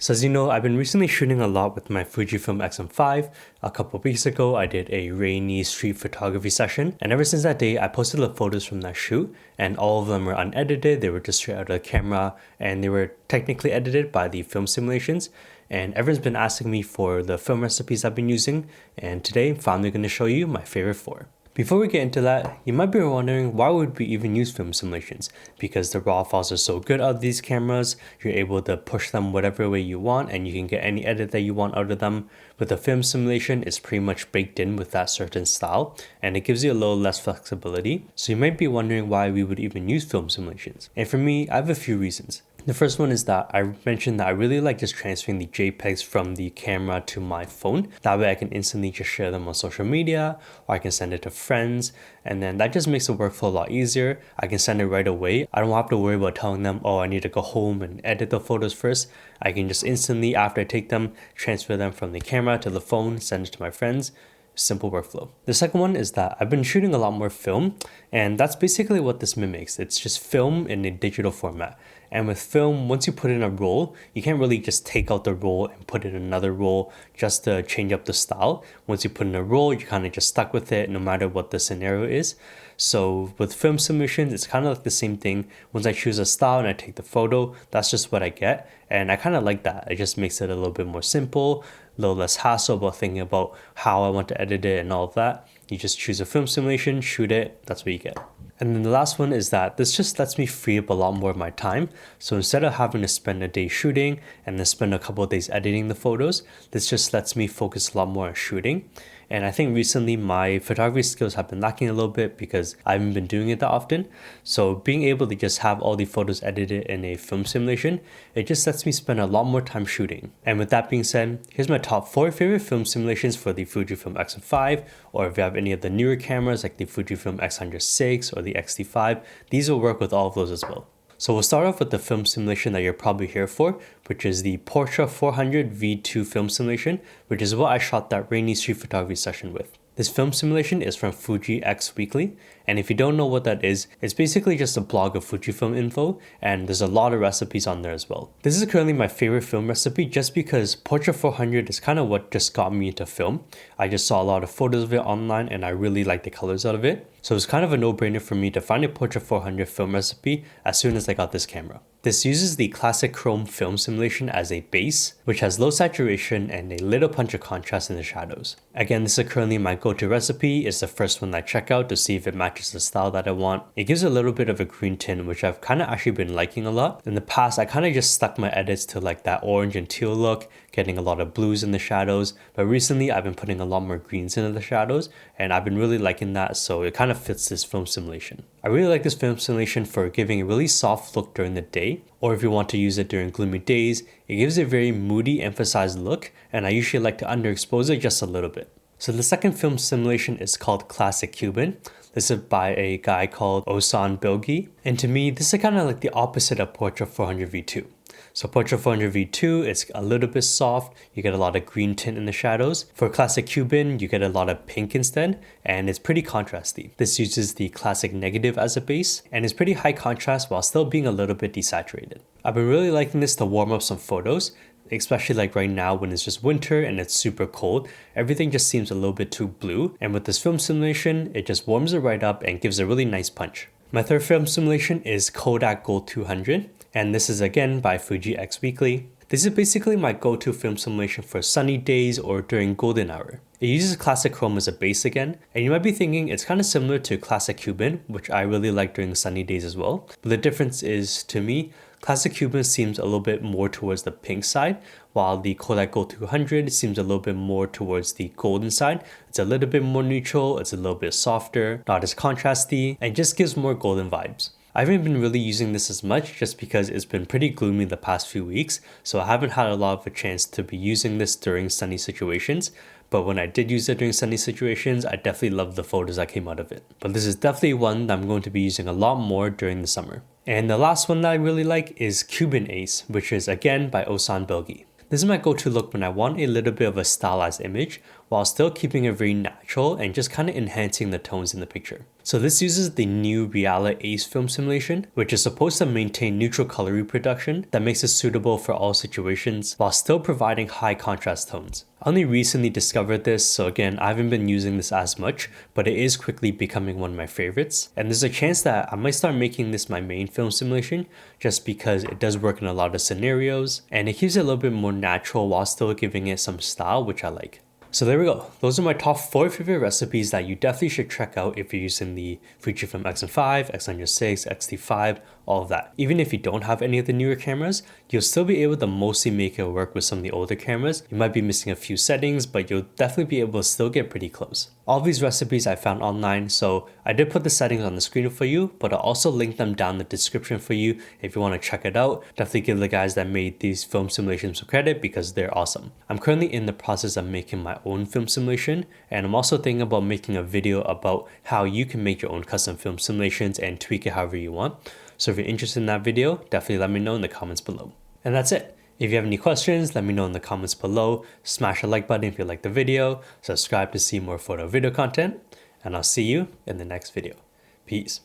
So as you know, I've been recently shooting a lot with my Fujifilm X-M5. A couple of weeks ago, I did a rainy street photography session, and ever since that day, I posted the photos from that shoot, and all of them were unedited. They were just straight out of the camera, and they were technically edited by the film simulations. And everyone's been asking me for the film recipes I've been using, and today I'm finally going to show you my favorite 4. Before we get into that, you might be wondering why would we even use film simulations? Because the raw files are so good out of these cameras, you're able to push them whatever way you want and you can get any edit that you want out of them. With a film simulation, it's pretty much baked in with that certain style and it gives you a little less flexibility. So you might be wondering why we would even use film simulations. And for me, I have a few reasons. The first one is that I mentioned that I really like just transferring the JPEGs from the camera to my phone. That way I can instantly just share them on social media or I can send it to friends, and then that just makes the workflow a lot easier. I can send it right away. I don't have to worry about telling them, oh, I need to go home and edit the photos first. I can just instantly, after I take them, transfer them from the camera to the phone, send it to my friends. Simple workflow. The second one is that I've been shooting a lot more film, and that's basically what this mimics. It's just film in a digital format. And with film, once you put in a roll, you can't really just take out the roll and put in another roll just to change up the style. Once you put in a roll, you're kind of just stuck with it no matter what the scenario is. So with film simulations, it's kind of like the same thing. Once I choose a style and I take the photo, that's just what I get. And I kind of like that. It just makes it a little bit more simple, a little less hassle about thinking about how I want to edit it and all of that. You just choose a film simulation, shoot it, that's what you get. And then the last one is that this just lets me free up a lot more of my time. So instead of having to spend a day shooting and then spend a couple of days editing the photos, this just lets me focus a lot more on shooting. And I think recently my photography skills have been lacking a little bit because I haven't been doing it that often. So being able to just have all the photos edited in a film simulation, it just lets me spend a lot more time shooting. And with that being said, here's my top 4 favorite film simulations for the Fujifilm X-M5, or if you have any of the newer cameras like the Fujifilm X100 or the X-T5, these will work with all of those as well. So we'll start off with the film simulation that you're probably here for, which is the Portra400 V2 film simulation, which is what I shot that rainy street photography session with. This film simulation is from Fuji X Weekly, and if you don't know what that is, it's basically just a blog of Fujifilm info, and there's a lot of recipes on there as well. This is currently my favorite film recipe just because Portra400 is kind of what just got me into film. I just saw a lot of photos of it online and I really like the colors out of it. So it's kind of a no-brainer for me to find a Portra400 film recipe as soon as I got this camera. This uses the classic chrome film simulation as a base, which has low saturation and a little punch of contrast in the shadows. Again, this is currently my go-to recipe. It's the first one I check out to see if it matches the style that I want. It gives a little bit of a green tint, which I've kind of actually been liking a lot. In the past, I kind of just stuck my edits to like that orange and teal look, getting a lot of blues in the shadows. But recently, I've been putting a lot more greens into the shadows, and I've been really liking that, so it kind of fits this film simulation. I really like this film simulation for giving a really soft look during the day, or if you want to use it during gloomy days, it gives a very moody, emphasized look, and I usually like to underexpose it just a little bit. So the second film simulation is called Classic Cuban. This is by a guy called Osan Bilgi, and to me, this is kind of like the opposite of Portra400 V2. So Portra400 V2 is a little bit soft, you get a lot of green tint in the shadows. For Classic Cuban, you get a lot of pink instead, and it's pretty contrasty. This uses the classic negative as a base, and it's pretty high contrast while still being a little bit desaturated. I've been really liking this to warm up some photos, especially like right now when it's just winter and it's super cold. Everything just seems a little bit too blue, and with this film simulation, it just warms it right up and gives a really nice punch. My third film simulation is Kodak Gold 200, and this is again by Fuji X Weekly. This is basically my go-to film simulation for sunny days or during golden hour. It uses classic chrome as a base again, and you might be thinking it's kind of similar to Classic Cuban, which I really like during sunny days as well. But the difference is, to me, Classic Cuban seems a little bit more towards the pink side, while the Kodak Gold 200 seems a little bit more towards the golden side. It's a little bit more neutral, it's a little bit softer, not as contrasty, and just gives more golden vibes. I haven't been really using this as much just because it's been pretty gloomy the past few weeks, so I haven't had a lot of a chance to be using this during sunny situations. But when I did use it during sunny situations, I definitely loved the photos that came out of it. But this is definitely one that I'm going to be using a lot more during the summer. And the last one that I really like is Cubanace, which is again by Osan Bilgi. This is my go-to look when I want a little bit of a stylized image, while still keeping it very natural and just kind of enhancing the tones in the picture. So this uses the new Reala Ace film simulation, which is supposed to maintain neutral color reproduction that makes it suitable for all situations while still providing high contrast tones. I only recently discovered this, so again, I haven't been using this as much, but it is quickly becoming one of my favorites. And there's a chance that I might start making this my main film simulation just because it does work in a lot of scenarios and it keeps it a little bit more natural while still giving it some style, which I like. So there we go. Those are my top 4 favorite recipes that you definitely should check out if you're using the Fujifilm X-M5, X-106, X-T5, all of that. Even if you don't have any of the newer cameras, you'll still be able to mostly make it work with some of the older cameras. You might be missing a few settings, but you'll definitely be able to still get pretty close. All of these recipes I found online, so I did put the settings on the screen for you, but I'll also link them down in the description for you if you want to check it out. Definitely give the guys that made these film simulations some credit because they're awesome. I'm currently in the process of making my own film simulation, and I'm also thinking about making a video about how you can make your own custom film simulations and tweak it however you want. So if you're interested in that video, definitely let me know in the comments below. And that's it. If you have any questions, let me know in the comments below. Smash the like button if you like the video, subscribe to see more photo video content, and I'll see you in the next video. Peace.